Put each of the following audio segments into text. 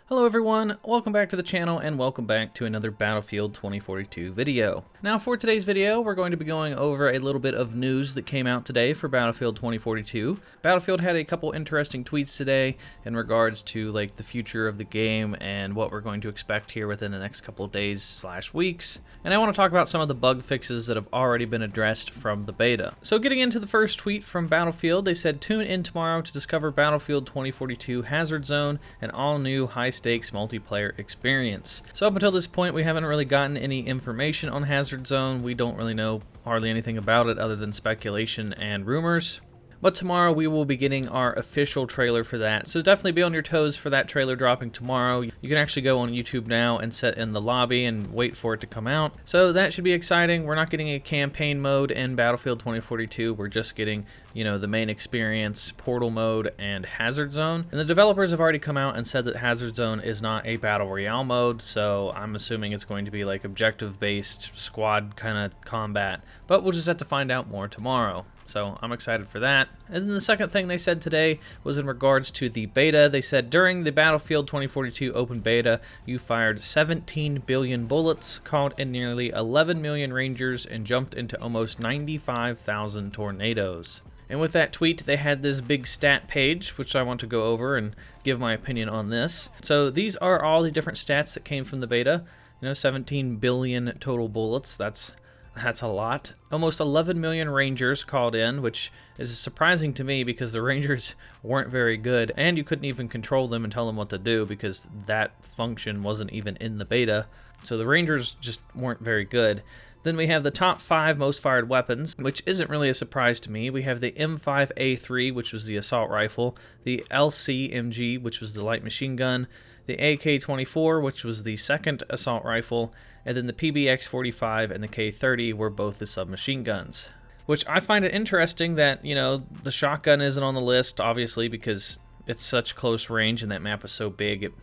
Hello everyone, welcome back to the channel and welcome back to another Battlefield 2042 video. Now for today's video, we're going to be going over a little bit of news that came out today for Battlefield 2042. Battlefield had a couple interesting tweets today in regards to like the future of the game and what we're going to expect here within the next couple of days / weeks. And I want to talk about some of the bug fixes that have already been addressed from the beta. So getting into the first tweet from Battlefield, they said tune in tomorrow to discover Battlefield 2042 Hazard Zone, an all-new high-stakes multiplayer experience. So up until this point, we haven't really gotten any information on Hazard Zone. We don't really know hardly anything about it other than speculation and rumors. But tomorrow we will be getting our official trailer for that. So definitely be on your toes for that trailer dropping tomorrow. You can actually go on YouTube now and set in the lobby and wait for it to come out. So that should be exciting. We're not getting a campaign mode in Battlefield 2042. We're just getting, the main experience, portal mode, and Hazard Zone. And the developers have already come out and said that Hazard Zone is not a battle royale mode. So I'm assuming it's going to be like objective-based squad kind of combat. But we'll just have to find out more tomorrow. So I'm excited for that. And then the second thing they said today was in regards to the beta. They said during the Battlefield 2042 open beta, you fired 17 billion bullets, called in nearly 11 million Rangers, and jumped into almost 95,000 tornadoes. And with that tweet, they had this big stat page, which I want to go over and give my opinion on this. So these are all the different stats that came from the beta. 17 billion total bullets. That's a lot. Almost 11 million Rangers called in, which is surprising to me because the Rangers weren't very good, and you couldn't even control them and tell them what to do because that function wasn't even in the beta. So the Rangers just weren't very good. Then we have the top 5 most fired weapons, which isn't really a surprise to me. We have the M5A3, which was the assault rifle, the LCMG, which was the light machine gun, the AK-24, which was the second assault rifle, and then the PBX-45 and the K-30 were both the submachine guns. Which I find it interesting that, the shotgun isn't on the list, obviously, because it's such close range and that map is so big it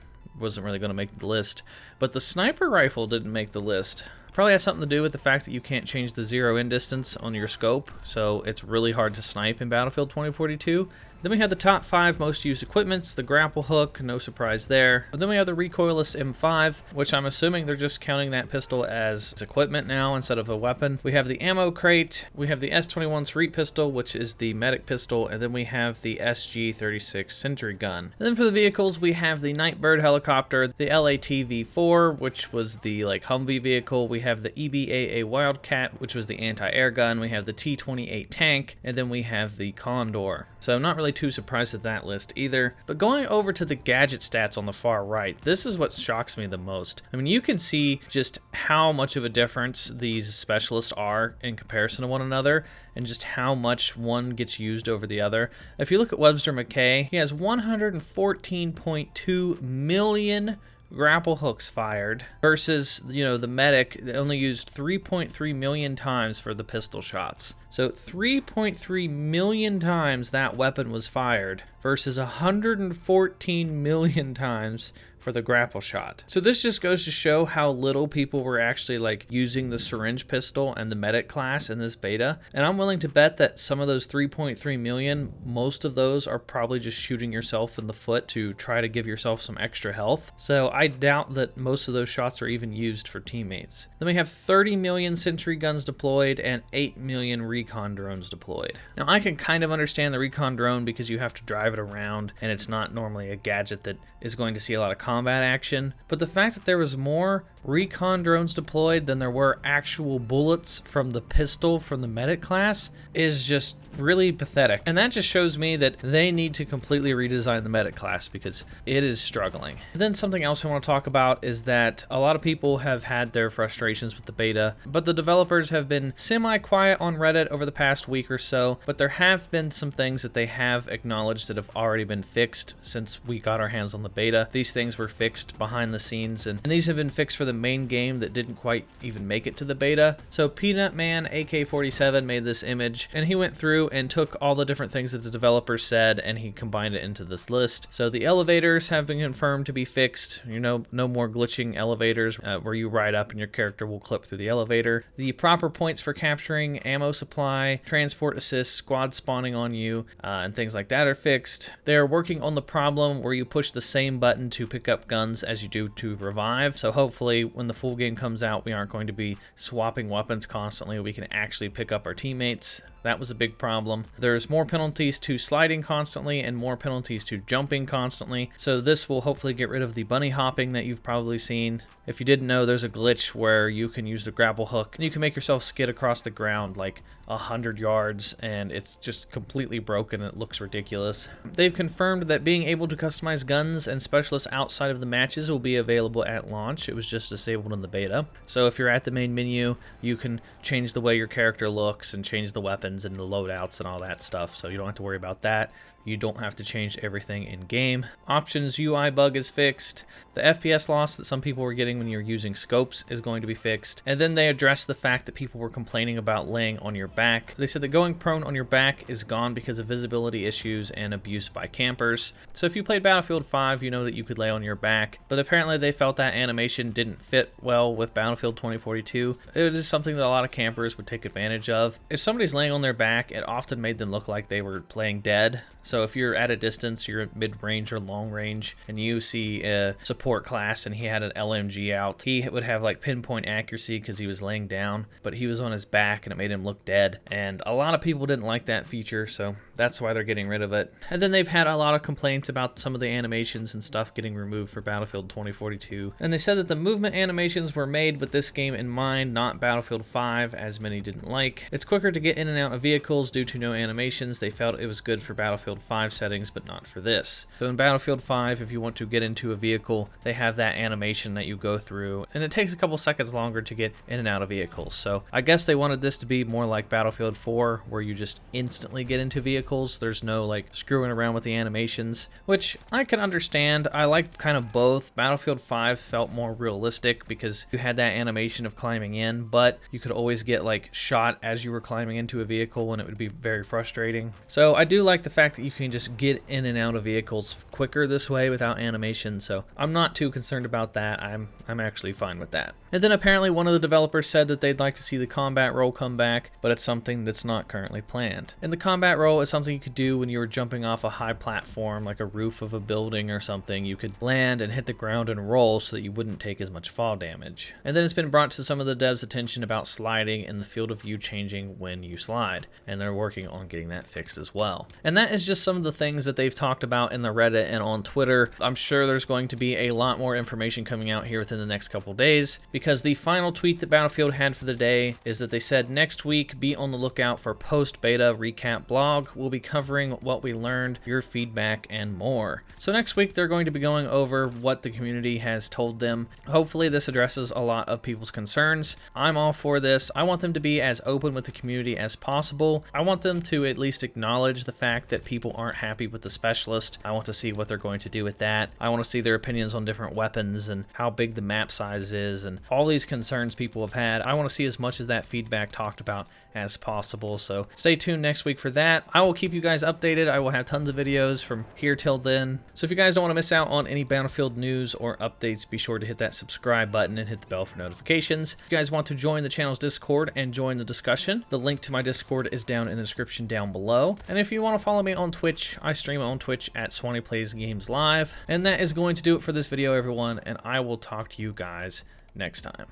wasn't really going to make the list. But the sniper rifle didn't make the list. Probably has something to do with the fact that you can't change the zero-in distance on your scope, so it's really hard to snipe in Battlefield 2042. Then we have the top 5 most used equipments, the grapple hook, no surprise there. But then we have the recoilless M5, which I'm assuming they're just counting that pistol as equipment now instead of a weapon. We have the ammo crate, we have the S21 Cerete pistol, which is the medic pistol, and then we have the SG-36 sentry gun. And then for the vehicles, we have the Nightbird helicopter, the LATV-4, which was the Humvee vehicle. We have the EBAA Wildcat, which was the anti-air gun. We have the T-28 tank, and then we have the Condor. So not really too surprised at that list either. But going over to the gadget stats on the far right, this is what shocks me the most. I mean, you can see just how much of a difference these specialists are in comparison to one another, and just how much one gets used over the other. If you look at Webster McKay, he has 114.2 million grapple hooks fired versus, the medic only used 3.3 million times for the pistol shots. So 3.3 million times that weapon was fired versus 114 million times for the grapple shot. So this just goes to show how little people were actually using the syringe pistol and the medic class in this beta. And I'm willing to bet that some of those 3.3 million, most of those are probably just shooting yourself in the foot to try to give yourself some extra health. So I doubt that most of those shots are even used for teammates. Then we have 30 million sentry guns deployed and 8 million recon drones deployed. Now I can kind of understand the recon drone because you have to drive it around and it's not normally a gadget that is going to see a lot of combat action, but the fact that there was more recon drones deployed than there were actual bullets from the pistol from the medic class is just really pathetic. And that just shows me that they need to completely redesign the medic class because it is struggling. And then something else I want to talk about is that a lot of people have had their frustrations with the beta, but the developers have been semi-quiet on Reddit over the past week or so, but there have been some things that they have acknowledged that have already been fixed since we got our hands on the beta. These things were fixed behind the scenes, and these have been fixed for the main game that didn't quite even make it to the beta. So Peanut Man AK-47 made this image, and he went through and took all the different things that the developers said and he combined it into this list. So the elevators have been confirmed to be fixed. You know, no more glitching elevators where you ride up and your character will clip through the elevator. The proper points for capturing ammo supply, transport assist, squad spawning on you, and things like that are fixed. They're working on the problem where you push the same button to pick up guns as you do to revive. So hopefully when the full game comes out, we aren't going to be swapping weapons constantly. We can actually pick up our teammates. That was a big problem. There's more penalties to sliding constantly and more penalties to jumping constantly. So this will hopefully get rid of the bunny hopping that you've probably seen. If you didn't know, there's a glitch where you can use the grapple hook and you can make yourself skid across the ground like 100 yards, and it's just completely broken. It looks ridiculous. They've confirmed that being able to customize guns and specialists outside of the matches will be available at launch. It was just disabled in the beta. So if you're at the main menu, you can change the way your character looks and change the weapons and the loadouts and all that stuff. So you don't have to worry about that. You don't have to change everything in game. Options UI bug is fixed. The FPS loss that some people were getting when you're using scopes is going to be fixed. And then they addressed the fact that people were complaining about laying on your back. They said that going prone on your back is gone because of visibility issues and abuse by campers. So if you played Battlefield 5, you know that you could lay on your back. But apparently they felt that animation didn't fit well with Battlefield 2042. It is something that a lot of campers would take advantage of. If somebody's laying on their back, it often made them look like they were playing dead. So if you're at a distance, you're at mid-range or long range, and you see a support class and he had an LMG out, he would have like pinpoint accuracy because he was laying down, but he was on his back and it made him look dead. And a lot of people didn't like that feature, so that's why they're getting rid of it. And then they've had a lot of complaints about some of the animations and stuff getting removed for Battlefield 2042. And they said that the movement animations were made with this game in mind, not Battlefield 5, as many didn't like. It's quicker to get in and out of vehicles due to no animations. They felt it was good for Battlefield 5 settings, but not for this. So in Battlefield 5, if you want to get into a vehicle, they have that animation that you go through, and it takes a couple seconds longer to get in and out of vehicles. So I guess they wanted this to be more like Battlefield 4, where you just instantly get into vehicles. There's no like screwing around with the animations, which I can understand. I like kind of both. Battlefield 5 felt more realistic because you had that animation of climbing in, but you could always get like shot as you were climbing into a vehicle, and it would be very frustrating. So I do like the fact that you can just get in and out of vehicles quicker this way without animation, so I'm not too concerned about that. I'm actually fine with that. And then apparently one of the developers said that they'd like to see the combat role come back, but it's something that's not currently planned. And the combat role is something you could do when you were jumping off a high platform, like a roof of a building or something. You could land and hit the ground and roll so that you wouldn't take as much fall damage. And then it's been brought to some of the devs' attention about sliding and the field of view changing when you slide, and they're working on getting that fixed as well. And that is just some of the things that they've talked about in the Reddit and on Twitter. I'm sure there's going to be a lot more information coming out here within the next couple days, because the final tweet that Battlefield had for the day is that they said, next week, be on the lookout for post-beta recap blog. We'll be covering what we learned, your feedback, and more. So next week, they're going to be going over what the community has told them. Hopefully this addresses a lot of people's concerns. I'm all for this. I want them to be as open with the community as possible. I want them to at least acknowledge the fact that people aren't happy with the specialist. I want to see what they're going to do with that. I want to see their opinions on different weapons and how big the map size is and all these concerns people have had. I want to see as much of that feedback talked about as possible. So stay tuned next week for that. I will keep you guys updated. I will have tons of videos from here till then. So if you guys don't want to miss out on any Battlefield news or updates, be sure to hit that subscribe button and hit the bell for notifications. If you guys want to join the channel's Discord and join the discussion, the link to my Discord is down in the description down below. And if you want to follow me on Twitch, I stream on Twitch at SwanyPlaysGames Live. And that is going to do it for this video, everyone, and I will talk to you guys next time.